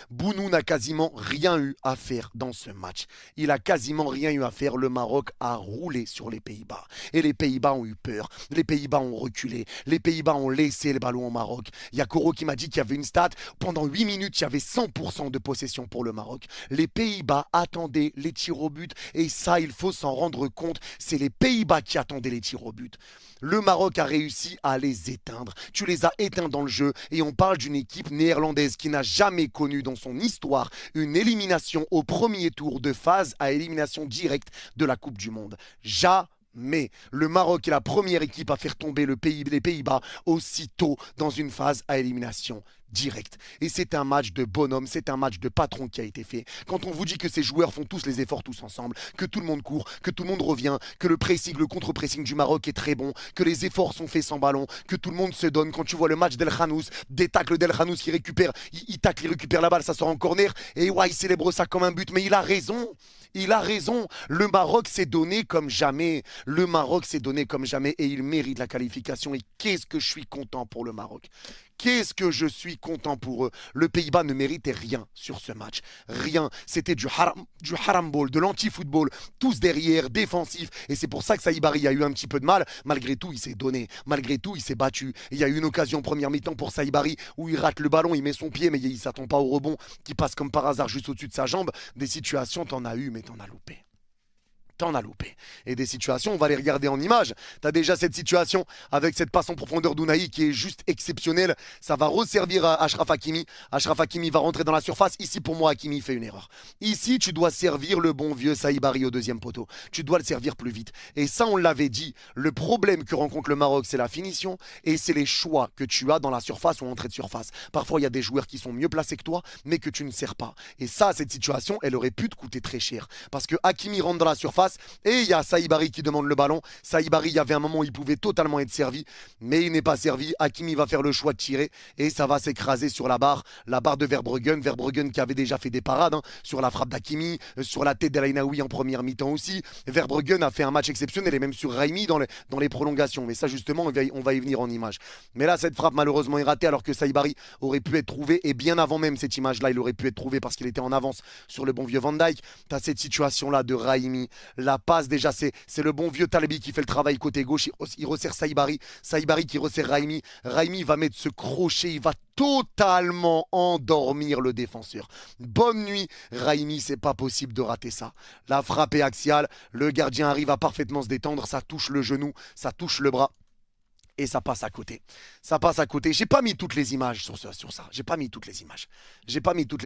Bounou n'a quasiment rien eu à faire dans ce match. Il a quasiment rien eu à faire. Le Maroc a roulé sur les Pays-Bas. Et les Pays-Bas ont eu peur. Les Pays-Bas ont reculé. Les Pays-Bas ont laissé le ballon au Maroc. Il y a Koro qui m'a dit qu'il y avait une stat. Pendant 8 minutes, il y avait 100% de possession pour le Maroc. Les Pays-Bas attendaient les tirs au but. Et ça, il faut s'en rendre compte. C'est les Pays-Bas qui attendaient les tirs au but. Le Maroc a réussi à les éteindre. Tu les as éteints dans le jeu et on parle d'une équipe néerlandaise qui n'a jamais connu dans son histoire une élimination au premier tour de phase à élimination directe de la Coupe du Monde. Jamais. Le Maroc est la première équipe à faire tomber les Pays-Bas aussitôt dans une phase à élimination directe. Et c'est un match de bonhomme, c'est un match de patron qui a été fait. Quand on vous dit que ces joueurs font tous les efforts tous ensemble, que tout le monde court, que tout le monde revient, que le pressing, le contre-pressing du Maroc est très bon, que les efforts sont faits sans ballon, que tout le monde se donne. Quand tu vois le match d'El Khanous, des tacles d'El Khanous qui récupère, il tacle, il récupère la balle, ça sort en corner, et ouais, il célèbre ça comme un but, mais il a raison. Il a raison. Le Maroc s'est donné comme jamais. Le Maroc s'est donné comme jamais et il mérite la qualification. Et qu'est-ce que je suis content pour le Maroc. Qu'est-ce que je suis content pour eux. Le Pays-Bas ne méritait rien sur ce match. Rien. C'était du haram ball, de l'anti-football. Tous derrière, défensif. Et c'est pour ça que Saïbari a eu un petit peu de mal. Malgré tout, il s'est donné. Malgré tout, il s'est battu. Et il y a eu une occasion première mi-temps pour Saïbari où il rate le ballon, il met son pied, mais il ne s'attend pas au rebond qui passe comme par hasard juste au-dessus de sa jambe. Des situations, t'en as eu, mais t'en as loupé. T'en as loupé. Et des situations, on va les regarder en images. T'as déjà cette situation avec cette passe en profondeur d'Ounahi qui est juste exceptionnelle. Ça va resservir à Achraf Hakimi. Achraf Hakimi va rentrer dans la surface. Ici, pour moi, Hakimi fait une erreur. Ici, tu dois servir le bon vieux Saïbari au deuxième poteau. Tu dois le servir plus vite. Et ça, on l'avait dit. Le problème que rencontre le Maroc, c'est la finition et c'est les choix que tu as dans la surface ou en entrée de surface. Parfois, il y a des joueurs qui sont mieux placés que toi, mais que tu ne sers pas. Et ça, cette situation, elle aurait pu te coûter très cher. Parce que Hakimi rentre dans la surface. Et il y a Saïbari qui demande le ballon. Saïbari, il y avait un moment où il pouvait totalement être servi, mais il n'est pas servi. Hakimi va faire le choix de tirer et ça va s'écraser sur la barre de Verbruggen. Verbruggen qui avait déjà fait des parades sur la frappe d'Hakimi, sur la tête d'El Ainaoui en première mi-temps aussi. Verbruggen a fait un match exceptionnel et même sur Raimi dans les prolongations. Mais ça justement, on va y venir en image. Mais là, cette frappe malheureusement est ratée alors que Saïbari aurait pu être trouvé et bien avant même cette image-là, il aurait pu être trouvé parce qu'il était en avance sur le bon vieux Van Dijk. Tu as cette situation-là de Raimi, la passe déjà, c'est le bon vieux Talbi qui fait le travail côté gauche, il resserre Saïbari, Saïbari qui resserre Raimi, Raimi va mettre ce crochet, il va totalement endormir le défenseur. Bonne nuit, Raimi, c'est pas possible de rater ça. La frappe est axiale, le gardien arrive à parfaitement se détendre, ça touche le genou, ça touche le bras. Et ça passe à côté. Ça passe à côté. J'ai pas mis toutes les images sur ça. J'ai pas mis toutes les images. J'ai pas mis toutes les